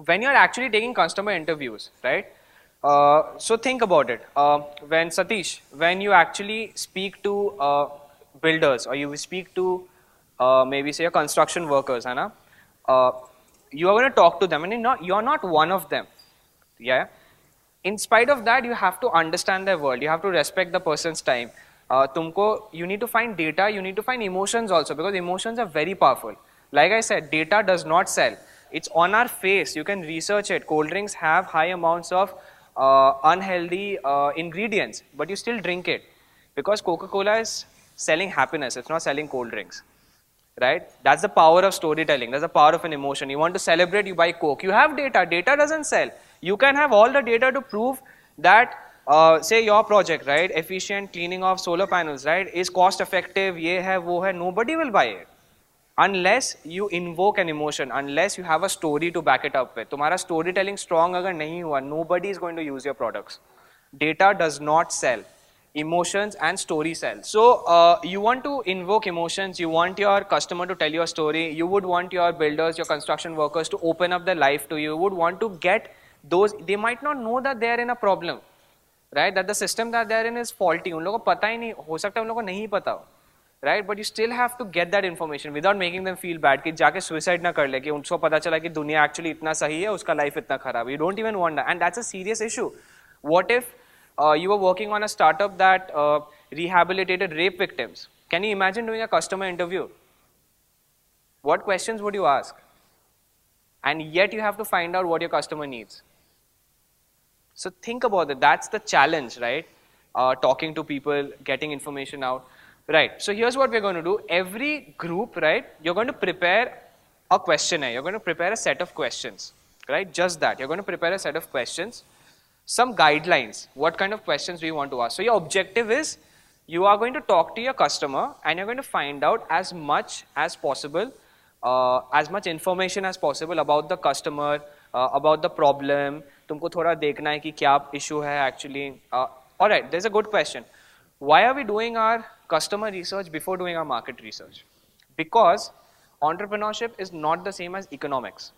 when you're actually taking customer interviews, right? So think about it. When Satish, when you actually speak to builders or you speak to maybe say your construction workers, है ना? You are going to talk to them, and you're not one of them. Yeah. In spite of that, you have to understand their world. You have to respect the person's time. You need to find data. You need to find emotions also, because emotions are very powerful. Like I said, data does not sell. It's on our face. You can research it. Cold drinks have high amounts of unhealthy ingredients, but you still drink it because Coca-Cola is selling happiness. It's not selling cold drinks. Right? That's the power of storytelling. That's the power of an emotion. You want to celebrate, you buy Coke. You have data. Data doesn't sell. You can have all the data to prove that, say your project, right? Efficient cleaning of solar panels, right? Is cost effective, ye hai, wo hai. Nobody will buy it. Unless you invoke an emotion, unless you have a story to back it up with. Tumhara storytelling strong agar nahi hua, nobody is going to use your products. Data does not sell. Emotions and story sell. So you want to invoke emotions, you want your customer to tell you a story, you would want your builders, your construction workers to open up their life to you, you would want to get those, they might not know that they are in a problem, right? That the system that they are in is faulty. उन लोगों को पता ही नहीं, हो सकता है उन लोगों को नहीं पता हो, right? But you still have to get that information without making them feel bad कि जाके suicide ना कर ले कि उनको पता चला कि दुनिया actually इतना सही है, उसका life इतना खराब है. You don't even want that, and that's a serious issue. What if you were working on a startup that rehabilitated rape victims? Can you imagine doing a customer interview? What questions would you ask? And yet you have to find out what your customer needs. So think about it. That's the challenge, right? Talking to people, getting information out. Right. So here's what we're going to do. Every group, right, you're going to prepare a questionnaire. You're going to prepare a set of questions, right? Just that. You're going to prepare a set of questions. Some guidelines, what kind of questions do you want to ask? So your objective is, you are going to talk to your customer and you're going to find out as much as possible, as much information as possible about the customer, about the problem. तुमको थोड़ा देखना है कि क्या issue है actually. Alright, there's a good question. Why are we doing our customer research before doing our market research? Because entrepreneurship is not the same as economics.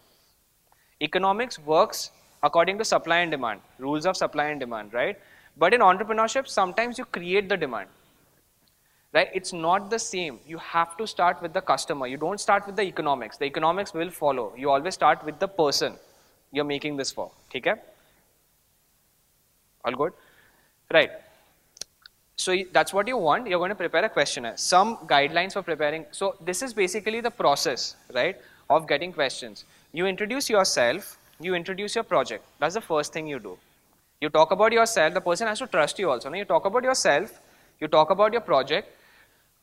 Economics works according to supply and demand, rules of supply and demand, right? But in entrepreneurship, sometimes you create the demand, right? It's not the same. You have to start with the customer. You don't start with the economics. The economics will follow. You always start with the person you're making this for. Okay? All good? Right. So that's what you want. You're going to prepare a questionnaire. Some guidelines for preparing. So this is basically the process, right, of getting questions. You introduce yourself. You introduce your project. That's the first thing you do. You talk about yourself. The person has to trust you also. Now you talk about yourself. You talk about your project.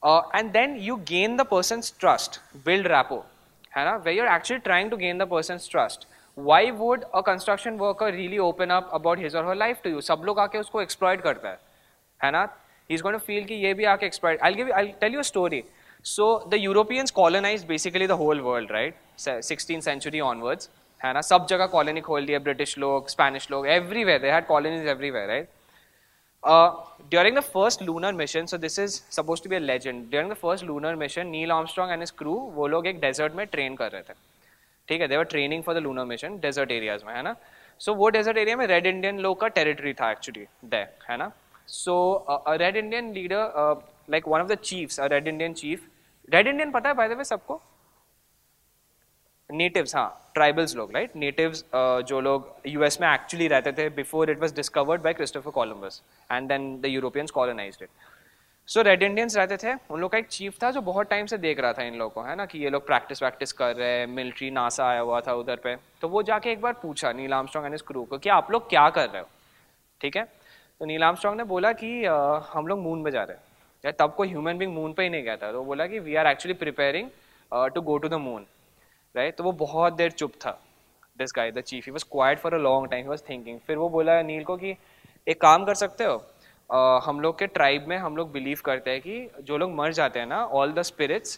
And then you gain the person's trust. Build rapport. Where you're actually trying to gain the person's trust. Why would a construction worker really open up about his or her life to you? सब लोग आके उसको exploit करता है ना? He's going to feel कि ये भी आके exploit. I'll tell you a story. So the Europeans colonized basically the whole world, right? 16th century onwards. है ना, सब जगह कॉलोनी खोल दिया, ब्रिटिश लोग, स्पेनिश लोग, everywhere, they had colonies everywhere, right? During the first lunar mission, so this is supposed to be a legend, during the first lunar mission, Neil Armstrong and his crew, वो लोग एक desert में train कर रहे थे, ठीक है, they were training for the lunar mission, desert areas में, है ना, so वो desert area में Red Indian लोग का territory था actually, there, है ना, so a Red Indian leader, like one of the chiefs, a Red Indian chief, Red Indian पता है by the way सबको? Natives, हाँ, tribals लोग, right? Natives जो लोग US में actually रहते थे before it was discovered by Christopher Columbus and then the Europeans colonized it. So Red Indians रहते थे, उन लोग का एक chief था जो बहुत टाइम से देख रहा था इन लोगों को, है ना, कि ये लोग practice कर रहे हैं, military NASA आया हुआ था उधर पे, तो वो जाके एक बार पूछा Neil Armstrong and his crew को कि आप लोग क्या कर रहे हो, ठीक है? तो नील आर्मस्ट्रॉन्ग ने बोला कि हम लोग मून पे जा रहे हैं, तब कोई ह्यूमन बीइंग मून पे ही नहीं गया था, तो बोला कि we are actually preparing to go to the moon. Right? तो वो बहुत देर चुप था. This guy, the chief, he was quiet for a long time. He was thinking. फिर वो बोला नील को कि एक काम कर सकते हो, हम लोग के ट्राइब में हम लोग बिलीव करते हैं कि जो लोग मर जाते हैं ना, all the spirits,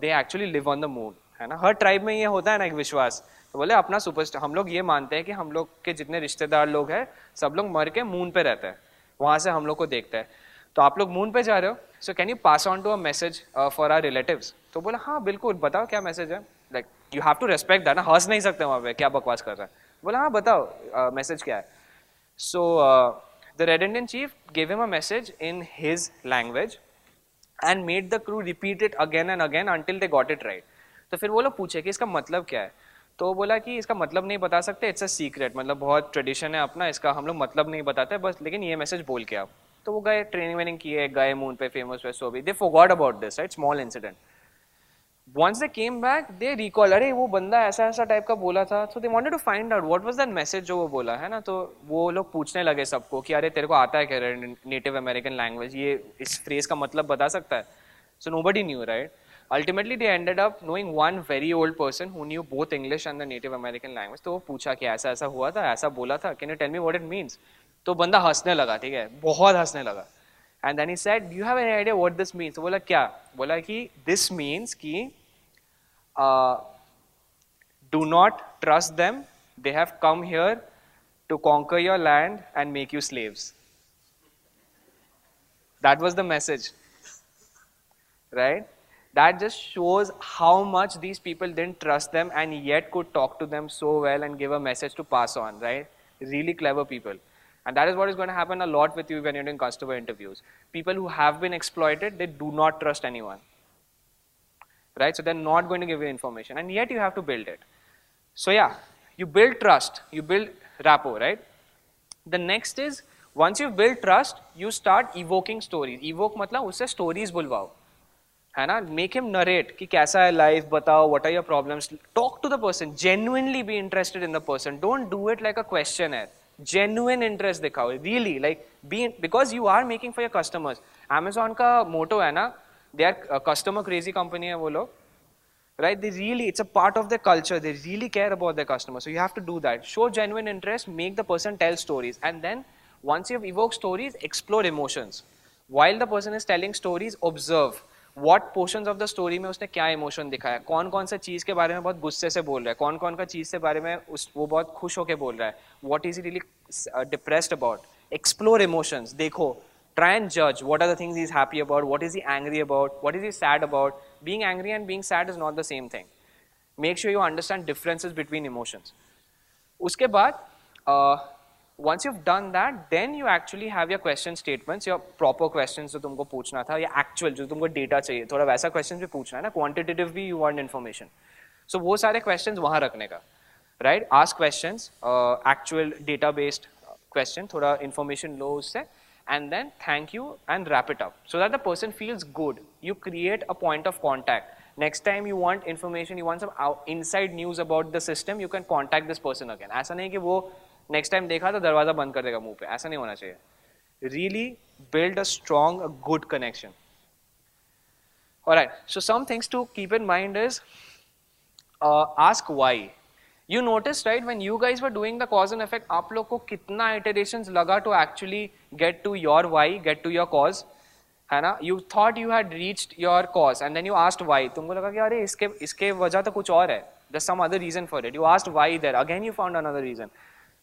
they actually live on the moon, है ना, हर ट्राइब में ये होता है ना एक विश्वास. तो बोले अपना सुपरस्टार, हम लोग ये मानते हैं कि हम लोग के जितने रिश्तेदार लोग हैं सब लोग मर के मून पे रहते हैं, वहाँ से हम लोग को देखते हैं, तो आप लोग मून पे जा रहे हो, so can you pass on to a message for our relatives? तो बोला हाँ बिल्कुल, बताओ क्या मैसेज है. Like you have to respect that ना, हंस नहीं सकते वहाँ पे, क्या बकवास कर रहा है. बोला हाँ बताओ मैसेज क्या है. So the Red Indian chief gave him a message in his language and made the crew repeat it again and again until they got it right. तो फिर वो लोग पूछे कि इसका मतलब क्या है. तो वो बोला कि इसका मतलब नहीं बता सकते, इट्स अ सीक्रेट, मतलब बहुत ट्रेडिशन है अपना, इसका हम लोग मतलब नहीं बताते बस, लेकिन ये मैसेज बोल के आप. तो वो गए, ट्रेनिंग वेनिंग किए, गए मून पे, फेमस हुए, सो भी they forgot about this, right, small incident. Once they came back, they recall, अरे वो बंदा ऐसा ऐसा टाइप का बोला था. So they wanted to find out what was that message जो वो बोला है ना. तो वो लोग पूछने लगे सबको कि अरे तेरे को आता है क्या नेटिव अमेरिकन लैंग्वेज, ये इस फ्रेज का मतलब बता सकता है. So nobody knew, right? Ultimately they ended up knowing one very old person who knew both English and the native American language. तो वो पूछा कि ऐसा ऐसा हुआ था, ऐसा बोला था, can you tell me what it means? तो बंदा हंसने लगा, ठीक है, बहुत हंसने लगा. And then he said, do you have any idea what this means? तो बोला क्या? बोला कि this means कि do not trust them. They have come here to conquer your land and make you slaves. That was the message, right? That just shows how much these people didn't trust them and yet could talk to them so well and give a message to pass on, right? Really clever people. And that is what is going to happen a lot with you when you're doing customer interviews. People who have been exploited, they do not trust anyone, right? So they're not going to give you information, and yet you have to build it. So yeah, you build trust, you build rapport, right? The next is, once you've built trust, you start evoking stories. Evoke मतलब उससे stories बुलवाओ, है ना? Make him narrate कि कैसा है life, बताओ, what are your problems. Talk to the person, genuinely be interested in the person. Don't do it like a questionnaire. Genuine interest दिखाओ, really, like because you are making for your customers. Amazon का motto है ना, they are a customer crazy company है वो लोग, right? They really, it's a part of their culture. They really care about their customers. So you have to do that. Show genuine interest, make the person tell stories, and then once you've evoked stories, explore emotions. While the person is telling stories, observe what portions of the story में उसने क्या emotion दिखाया, कौन कौन सा चीज़ के बारे में बहुत गुस्से से बोल रहा है, कौन कौन का चीज़ के बारे में वो बहुत खुश होके बोल रहा है, what is he really depressed about. Explore emotions, देखो, try and judge what are the things he's happy about, what is he angry about, what is he sad about. Being angry and being sad is not the same thing. Make sure you understand differences between emotions. उसके बाद once you've done that, then you actually have your question statements, your proper questions जो तुमको पूछना था, या actual जो तुमको data चाहिए, थोड़ा वैसा questions भी पूछना है ना, quantitative भी you want information. So वो सारे questions वहाँ रखने का, right? Ask questions, actual data based question, थोड़ा information लो उससे, and then thank you and wrap it up so that the person feels good. You create a point of contact. Next time you want information, you want some inside news about the system, you can contact this person again. ऐसा नहीं कि वो next time देखा तो दरवाजा बंद कर देगा मुंह पे, ऐसा नहीं होना चाहिए. Really build a strong, a good connection. Alright, so some things to keep in mind is ask why. You noticed, right, when you guys were doing the cause and effect, आप लोग को कितना iterations लगा to actually get to your why, get to your cause, है ना? You thought you had reached your cause and then you asked why. तुमको लगा कि अरे इसके वजह तो कुछ और है. There's some other reason for it. You asked why there. Again, you found another reason.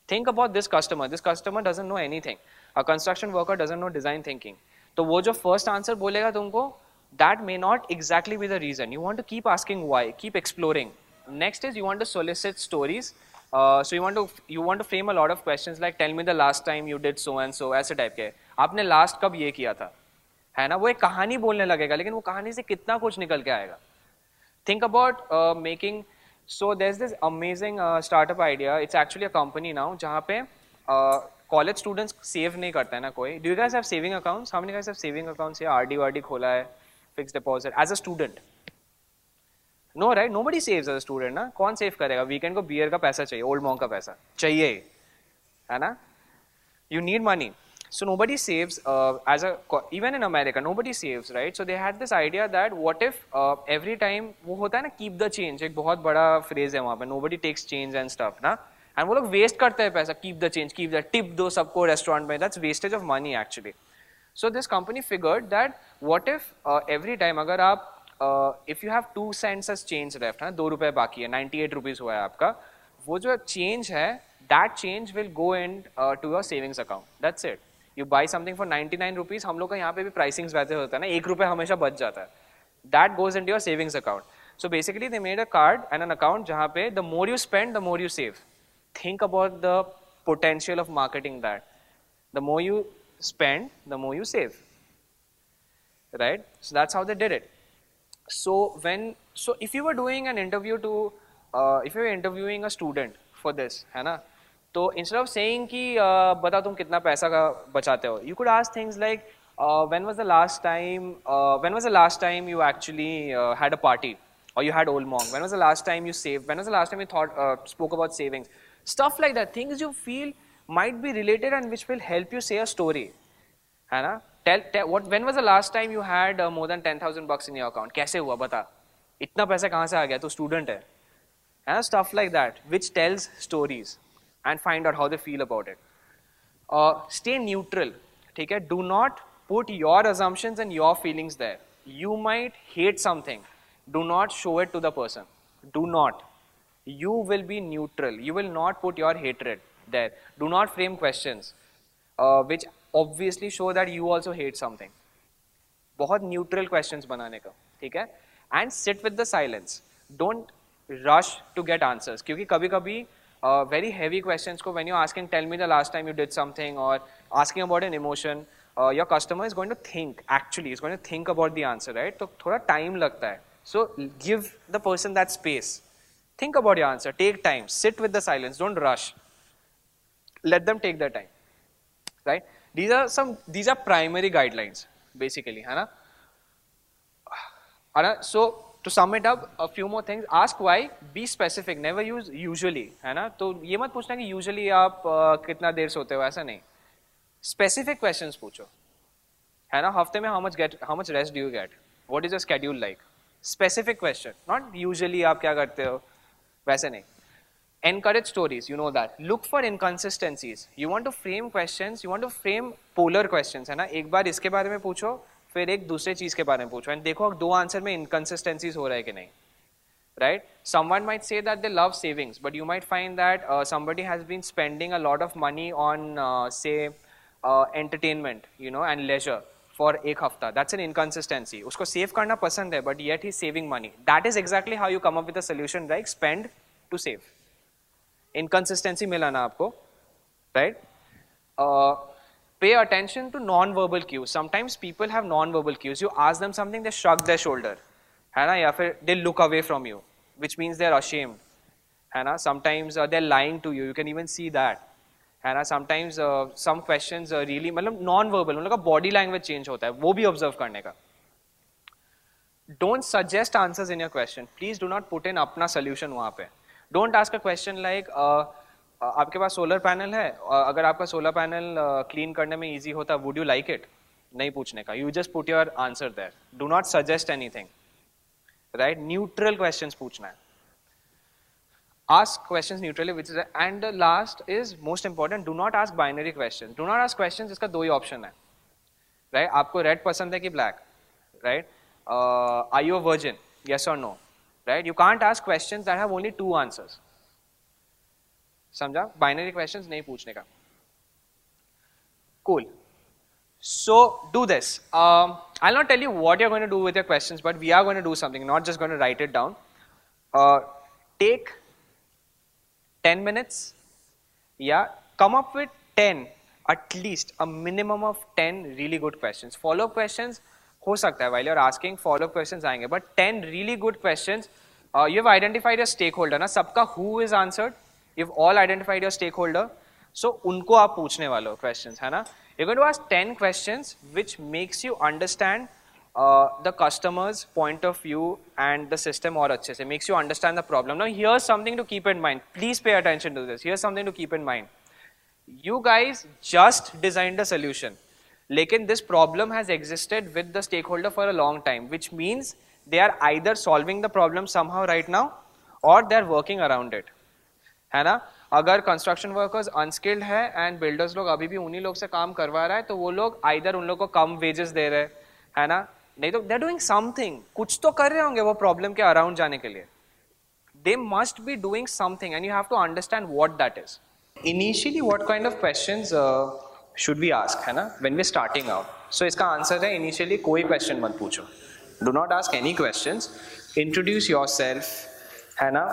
Think about this customer. This customer doesn't know anything. A construction worker doesn't know design thinking. तो वो जो first answer बोलेगा तुमको, that may not exactly be the reason. You want to keep asking why, keep exploring. Next is you want to solicit stories. So you want to frame a lot of questions like tell me the last time you did so and so, ऐसे type के. आपने last कब ये किया था, है ना? वो एक कहानी बोलने लगेगा, लेकिन वो कहानी से कितना कुछ निकल के आएगा. Think about making. So there's this amazing startup idea. It's actually a company now जहाँ पे college students save नहीं करते हैं ना कोई. Do you guys have saving accounts? How many guys have saving accounts? या RD वार्डी खोला है, fixed deposit as a student? No, right? Nobody saves as a student ना. कौन save करेगा? Weekend को beer का पैसा चाहिए, old monk का पैसा चाहिए, है ना? You need money. So nobody saves even in America, nobody saves, right? So they had this idea that what if every time वो होता है ना keep the change, एक बहुत बड़ा phrase है वहाँ पे, nobody takes change and stuff, ना? And वो लोग waste करते हैं पैसा, keep the change, keep the tip दो सबको restaurant में, that's wastage of money actually. So this company figured that what if every time अगर आप if you have 2 cents as change left, ना, 2 रुपए बाकी है, 98 rupees हुआ है आपका, वो जो change है, that change will go in to your savings account. That's it. You buy something for 99 rupees, हम लोग का यहाँ पे भी pricings वैसे होता है ना, 1 रुपए हमेशा बच जाता है. That goes into your savings account. So basically they made a card and an account जहाँ पे the more you spend, the more you save. think about the potential of marketing that. The more you spend, the more you save, right? So that's how they did it. So if you were doing an interview to if you were interviewing a student for this, है ना, तो instead of saying कि बता तुम कितना पैसा का बचाते हो, you could ask things like when was the last time you actually had a party, or you had old monk, when was the last time you saved, when was the last time you spoke about savings, stuff like that, things you feel might be related and which will help you say a story, है ना. When was the last time you had more than 10,000 bucks in your account? कैसे हुआ बता, इतना पैसा कहाँ से आ गया, तो student है ना, stuff like that, which tells stories and find out how they feel about it. Stay neutral, ठीक है, do not put your assumptions and your feelings there. You might hate something, do not show it to the person, do not. You will be neutral, you will not put your hatred there. Do not frame questions which obviously show that you also hate something. बहुत neutral questions बनाने का, ठीक है, and sit with the silence. Don't rush to get answers, क्योंकि कभी कभी very heavy questions को when you're asking, tell me the last time you did something, or asking about an emotion, your customer is going to think, actually is going to think about the answer, right? तो थोड़ा time लगता है. So give the person that space. Think about your answer, take time, sit with the silence, don't rush. Let them take their time, right? These are primary guidelines, basically, है ना? So to sum it up, a few more things. Ask why, be specific, never use usually, है ना? तो ये मत पूछना कि usually आप कितना देर सोते हो, ऐसा नहीं. Specific questions पूछो, है ना? हफ्ते में how much rest do you get? What is your schedule like? Specific question, not usually आप क्या करते हो, वैसे नहीं. Encourage stories, you know that. Look for inconsistencies. You want to frame questions, you want to frame polar questions, है ना? एक बार इसके बारे में पूछो, फिर एक दूसरे चीज के बारे में पूछो, and देखो दो आंसर में inconsistencies हो रहा है कि नहीं, right? Someone might say that they love savings, but you might find that somebody has been spending a lot of money on say entertainment, you know, and leisure for एक हफ्ता. That's an inconsistency. उसको save करना पसंद है, but yet he's saving money. That is exactly how you come up with a solution, right? Spend to save. Inconsistency मिला ना आपको, right? Pay attention to non-verbal cues. Sometimes people have non-verbal cues. You ask them something, they shrug their shoulder, है ना, या फिर they look away from you, which means they're ashamed, है ना. Sometimes they're lying to you. You can even see that, है ना. Sometimes some questions really मतलब non-verbal, उन लोगों का body language change होता है, वो भी observe करने का. Don't suggest answers in your question. Please do not put in अपना solution वहाँ पे. Don't ask a question like आपके पास सोलर पैनल है, अगर आपका सोलर पैनल क्लीन करने में इजी होता, वुड यू लाइक इट? नहीं पूछने का. You just put your answer there. Do not suggest anything, right? Neutral questions पूछना है. Ask questions neutrally, which is and the last is most important. Do not ask binary questions. Do not ask questions जिसका दो ही option है, right? आपको red पसंद है कि black, right? Are you a virgin? Yes or no? Right? You can't ask questions that have only two answers. समझा? Binary questions नहीं पूछने का. Cool. So do this. I'll not tell you what you're going to do with your questions, but we are going to do something. Not just going to write it down. Take 10 minutes. Yeah. Come up with 10, at least a minimum of 10 really good questions. Follow-up questions. हो सकता है while you're asking follow-up questions आएंगे, but 10 really good questions. You've identified your stakeholder ना, सबका who is answered. You've all identified your stakeholder, so उनको आप पूछने वाले हो questions, है ना. You're going to ask 10 questions which makes you understand the customer's point of view and the system और अच्छे से, makes you understand the problem. Now here's something to keep in mind. Please pay attention to this. Here's something to keep in mind. You guys just designed a solution. लेकिन this problem has existed with the stakeholder for a long time, which means they are either solving the problem somehow right now or they are working around it, है ना. अगर construction workers unskilled है and builders लोग अभी भी उन्हीं लोग से काम करवा रहा है, तो वो लोग either उन लोग को कम wages दे रहे है ना, नहीं तो they are doing something, कुछ तो कर रहे होंगे वो problem के around जाने के लिए. They must be doing something and you have to understand what that is. Initially, what kind of questions should we ask, है ना, when we're starting out? So इसका answer है initially कोई question मत पूछो. Do not ask any questions. Introduce yourself, है ना.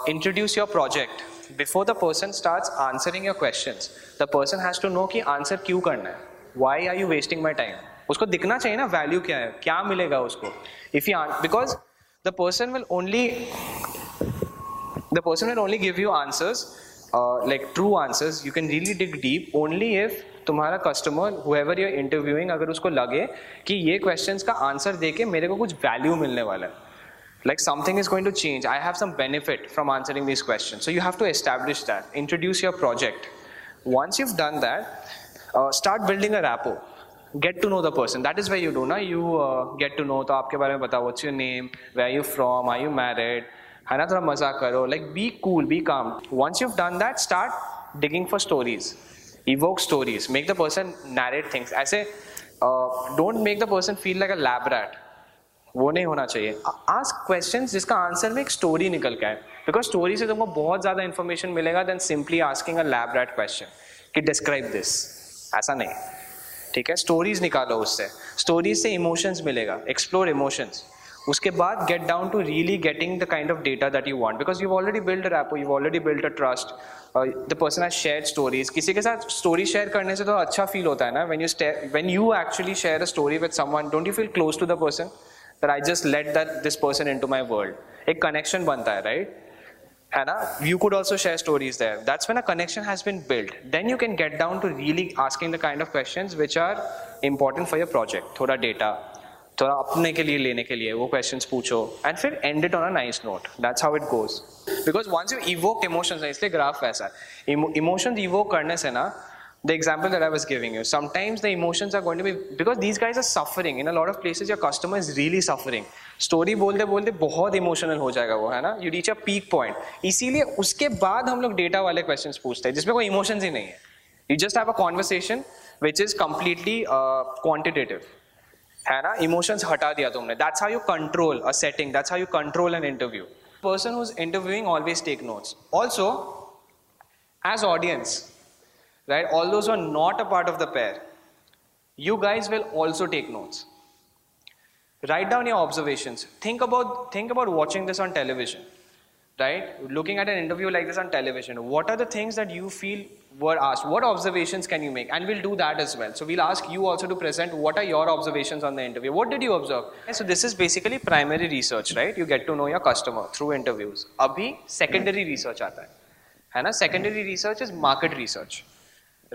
Introduce your project. before the person starts answering your questions, the person has to know कि answer क्यों करना है, why are you wasting my time. उसको दिखना चाहिए ना value क्या है, क्या मिलेगा उसको. If you because the person will only give you answers like true answers. You can really dig deep only if तुम्हारा customer, whoever you're interviewing, अगर उसको लगे कि ये questions का answer देके मेरे को कुछ value मिलने वाला है. Like something is going to change. I have some benefit from answering these questions. So you have to establish that. Introduce your project. Once you've done that, start building a rapport. Get to know the person. That is where you do, na? You get to know. तो आपके बारे में बताओ. What's your name? Where are you from? Are you married? है ना, थोड़ा मजाक करो. Like be cool, be calm. Once you've done that, start digging for stories. Evoke stories. Make the person narrate things. ऐसे don't make the person feel like a lab rat. वो नहीं होना चाहिए. Ask questions जिसका answer में एक story निकल के आए. Because स्टोरी से तुमको बहुत ज़्यादा इन्फॉर्मेशन मिलेगा than simply asking a lab rat question कि describe this. ऐसा नहीं, ठीक है. स्टोरीज निकालो उससे. स्टोरीज से इमोशंस मिलेगा. Explore emotions. उसके बाद get down to really getting the kind of data that you want. Because you've already built a rapport, you've already built a trust. The person has shared stories. किसी के साथ story share करने से तो अच्छा feel होता है ना. When you actually share a story with someone, don't you feel close to the person? That I just let this person into my world. एक connection बनता है, right? है ना? You could also share stories there. That's when a connection has been built. Then you can get down to really asking the kind of questions which are important for your project. थोड़ा data, थोड़ा अपने के लिए लेने के लिए वो questions पूछो, and फिर end it on a nice note. That's how it goes. Because once you evoke emotions, इसलिए graph वैसा है. Emotions evoke करने से ना, the example that I was giving you, sometimes the emotions are going to be, because these guys are suffering. In a lot of places, your customer is really suffering. Story बोलते बोलते बहुत emotional हो जाएगा वो, है ना? You reach a peak point. इसीलिए उसके बाद हम लोग data वाले questions पूछते हैं, जिसमें कोई emotions ही नहीं है. You just have a conversation which is completely quantitative. है ना? Emotions हटा दिया तुमने. That's how you control a setting. That's how you control an interview. The person who's interviewing always take notes. Also, as audience, right, all those who are not a part of the pair, you guys will also take notes. Write down your observations. Think about watching this on television, right? Looking at an interview like this on television, what are the things that you feel were asked? What observations can you make? And we'll do that as well. So we'll ask you also to present what are your observations on the interview. What did you observe? So this is basically primary research, right? You get to know your customer through interviews. Abhi secondary research aata hai na? Secondary research is market research,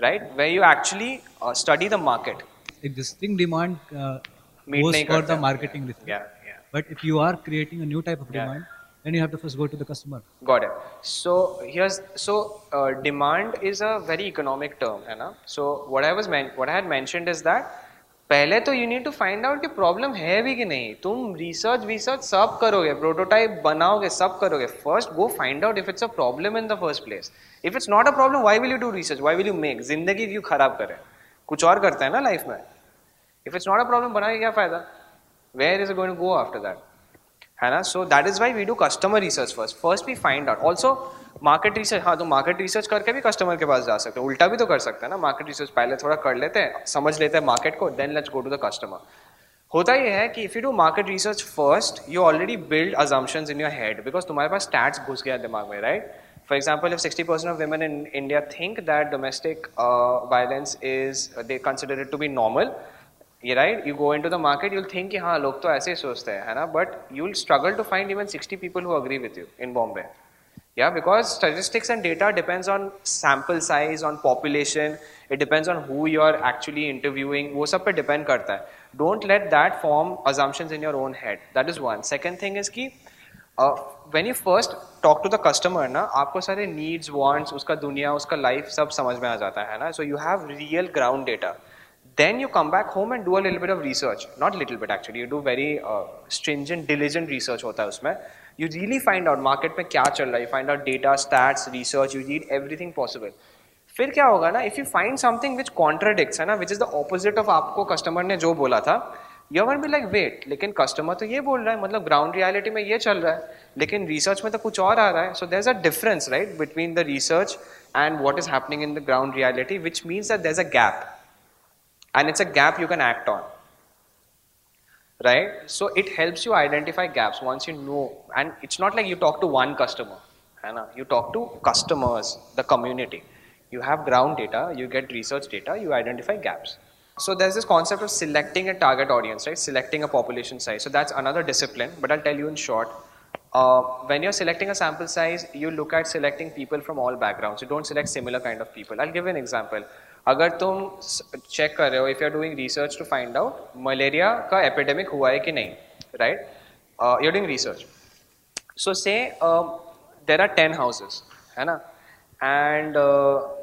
right? Where you actually study the market. Existing demand goes for the marketing research. Yeah. But if you are creating a new type of demand, then you have to first go to the customer. Got it. So demand is a very economic term, है ना? So what I had mentioned is that पहले तो you need to find out कि problem है भी कि नहीं. तुम research सब करोगे, prototype बनाओगे, सब करोगे. First go find out if it's a problem in the first place. If it's not a problem, why will you do research? Why will you make? जिंदगी क्यों खराब करें? कुछ और करते हैं ना life में. If it's not a problem, बनाए क्या फायदा? Where is it going to go after that? है ना? So that is why we do customer research first. First we find out. Also market research, हाँ तो market research करके भी customer के पास जा सकते हैं. उल्टा भी तो कर सकते हैं ना. Market research पहले थोड़ा कर लेते हैं, समझ लेते हैं market को, then let's go to the customer. होता ये है कि if you do market research first, you already build assumptions in your head because तुम्हारे पास stats घुस गया दिमाग में, right? For example, if 60% of women in India think that domestic violence is, they consider it to be normal, right? You go into the market, you'll think कि हाँ लोग तो ऐसे ही सोचते हैं, है ना? But you'll struggle to find even 60 people who agree with you in Bombay. Yeah, because statistics and data depends on sample size, on population. It depends on who you're actually interviewing. वो सब पे depend करता है. Don't let that form assumptions in your own head. That is one. Second thing is कि when you first talk to the customer ना, आपको सारे needs, wants, उसका दुनिया, उसका life सब समझ में आ जाता है ना? So you have real ground data. Then you come back home and do a little bit of research. Not little bit actually. You do very stringent, diligent research होता है उसमें. You really find out market में क्या चल रहा है. You find out data, stats, research. You read everything possible. फिर क्या होगा ना? If you find something which contradicts है ना, which is the opposite of आपको customer ने जो बोला था, you're going to be like wait, लेकिन customer तो ये बोल रहा है, मतलब ground reality में ये चल रहा है, लेकिन research में तो कुछ और आ रहा है. So there's a difference, right, between the research and what is happening in the ground reality, which means that there's a gap. And it's a gap you can act on, right? So it helps you identify gaps once you know. And it's not like you talk to one customer, है ना? You talk to customers, the community. You have ground data, you get research data, you identify gaps. So there's this concept of selecting a target audience, right? Selecting a population size. So that's another discipline, but I'll tell you in short. When you're selecting a sample size, you look at selecting people from all backgrounds. You don't select similar kind of people. I'll give you an example. अगर तुम check कर रहे हो, if you're doing research to find out malaria का epidemic हुआ है कि नहीं, right? You're doing research. So say there are 10 houses, है ना? And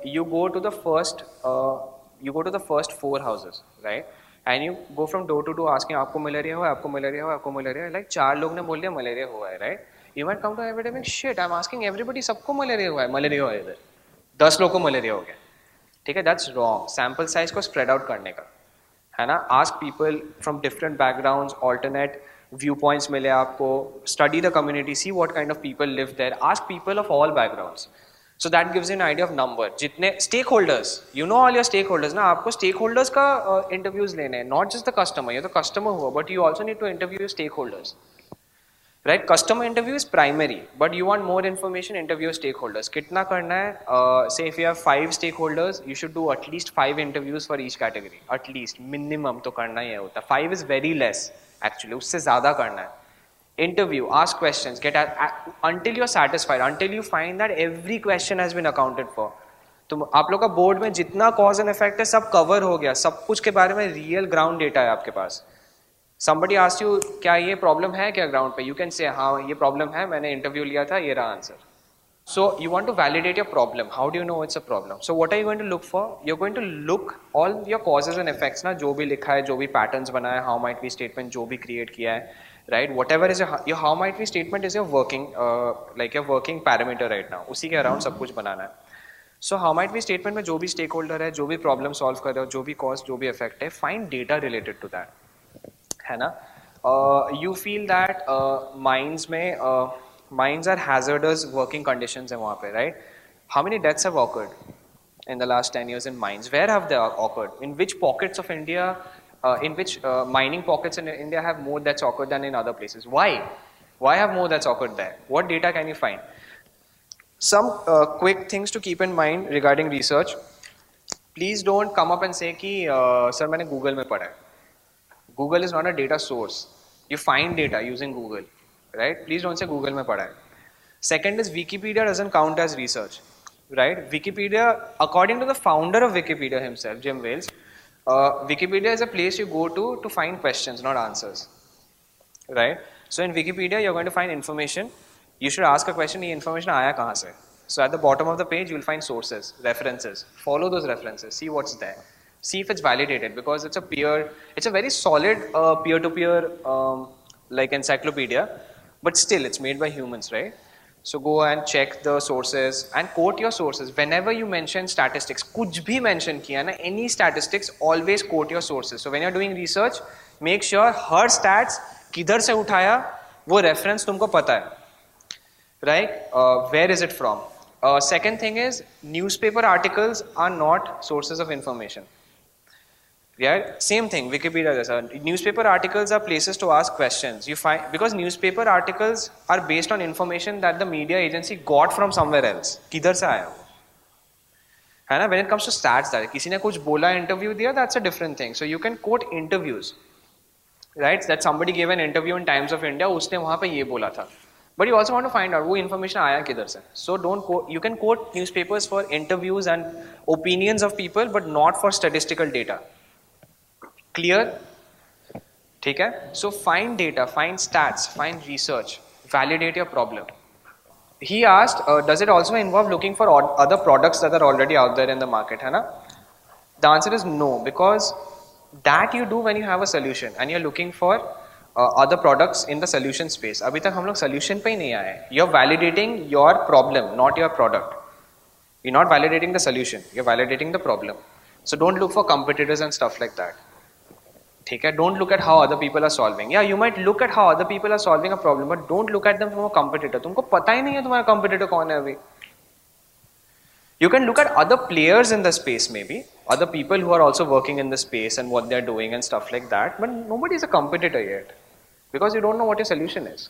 you go to the first 4 houses, right? And you go from door to door asking आपको malaria हुआ है, आपको मलेरिया हुआ है, आपको मलेरिया है. Like 4 लोग ने बोल दिया मलेरिया हुआ है, right? You might come to epidemic, shit, I'm asking everybody, सबको मलेरिया हुआ है, मलेरिया हुआ है इधर. 10 लोग को मलेरिया हो गया. ठीक है, that's wrong. Sample size को spread out करने का, है ना? Ask people from different backgrounds, alternate viewpoints मिले आपको, study the community, see what kind of people live there, ask people of all backgrounds. So that gives you an idea of number. जितने stakeholders, you know all your stakeholders ना, आपको stakeholders का interviews लेने हैं, not just the customer. ये तो customer हुआ, but you also need to interview your stakeholders. Right? Customer interview is primary, but you want more information, interview stakeholders. कितना करना है? Say if you have 5 stakeholders, you should do at least 5 interviews for each category. At least, minimum तो करना ही होता. 5 is very less actually. उससे ज़्यादा करना है. Interview, ask questions, until you're satisfied, until you find that every question has been accounted for. तो आप लोग का बोर्ड में जितना cause and effect है सब cover हो गया, सब कुछ के बारे में real ground data है आपके पास. Somebody asks you क्या ये problem है क्या ground पे, you can say हाँ ये problem है, मैंने interview लिया था, ये रहा answer. So you want to validate your problem. How do you know it's a problem? So what are you going to look for? You're going to look all your causes and effects ना, जो भी लिखा है, जो भी patterns बना है, how might be statement जो भी create किया है, right? Whatever is your how might be statement is your working like your working parameter right now. उसी के around सब कुछ बनाना है. So how might be statement में जो भी stakeholder है, जो भी problem solve कर रहे हो, जो भी cause, जो भी effect है, find data related to that. है ना? You feel that mines are hazardous working conditions है वहाँ पे, right? How many deaths have occurred in the last 10 years in mines? Where have they occurred? In which pockets of India? In which mining pockets in India have more deaths occurred than in other places? Why? Why have more deaths occurred there? What data can you find? Some quick things to keep in mind regarding research. Please don't come up and say कि sir मैंने Google में पढ़ा है. Google is not a data source. You find data using Google, right? Please don't say Google में पढ़ा है. Second is Wikipedia doesn't count as research, right? Wikipedia, according to the founder of Wikipedia himself, Jim Wales, Wikipedia is a place you go to find questions, not answers, right? So in Wikipedia, you're going to find information. You should ask a question, ये information आया कहाँ से? So at the bottom of the page, you'll find sources, references. Follow those references, see what's there. See if it's validated, because it's a very solid peer-to-peer like encyclopedia, but still it's made by humans, right? So go and check the sources and quote your sources. Whenever you mention statistics, कुछ भी mention किया ना, any statistics, always quote your sources. So when you're doing research, make sure her stats किधर से उठाया, वो reference तुमको पता है, right? Where is it from? Second thing is, newspaper articles are not sources of information. Yeah, same thing, Wikipedia जैसा. Newspaper articles are places to ask questions. You find, because newspaper articles are based on information that the media agency got from somewhere else. किधर से आया वो? है ना? When it comes to stats, that किसी ने कुछ बोला, interview दिया, that's a different thing. So you can quote interviews, right? That somebody gave an interview in Times of India, उसने वहाँ पे ये बोला था. But you also want to find out वो information आया किधर से. So don't quote. You can quote newspapers for interviews and opinions of people, but not for statistical data. Clear? ठीक है? So find data, find stats, find research, validate your problem. He asked, does it also involve looking for other products that are already out there in the market? है ना? The answer is no, because that you do when you have a solution and you're looking for other products in the solution space. अभी तक हम लोग solution पे ही नहीं आए. You're validating your problem, not your product. You're not validating the solution. You're validating the problem. So don't look for competitors and stuff like that. ठीक है? Don't look at how other people are solving. Yeah, you might look at how other people are solving a problem, but don't look at them from a competitor. तुमको पता ही नहीं है तुम्हारा competitor कौन है अभी. You can look at other players in the space maybe, other people who are also working in the space and what they're doing and stuff like that, but nobody is a competitor yet, because you don't know what your solution is.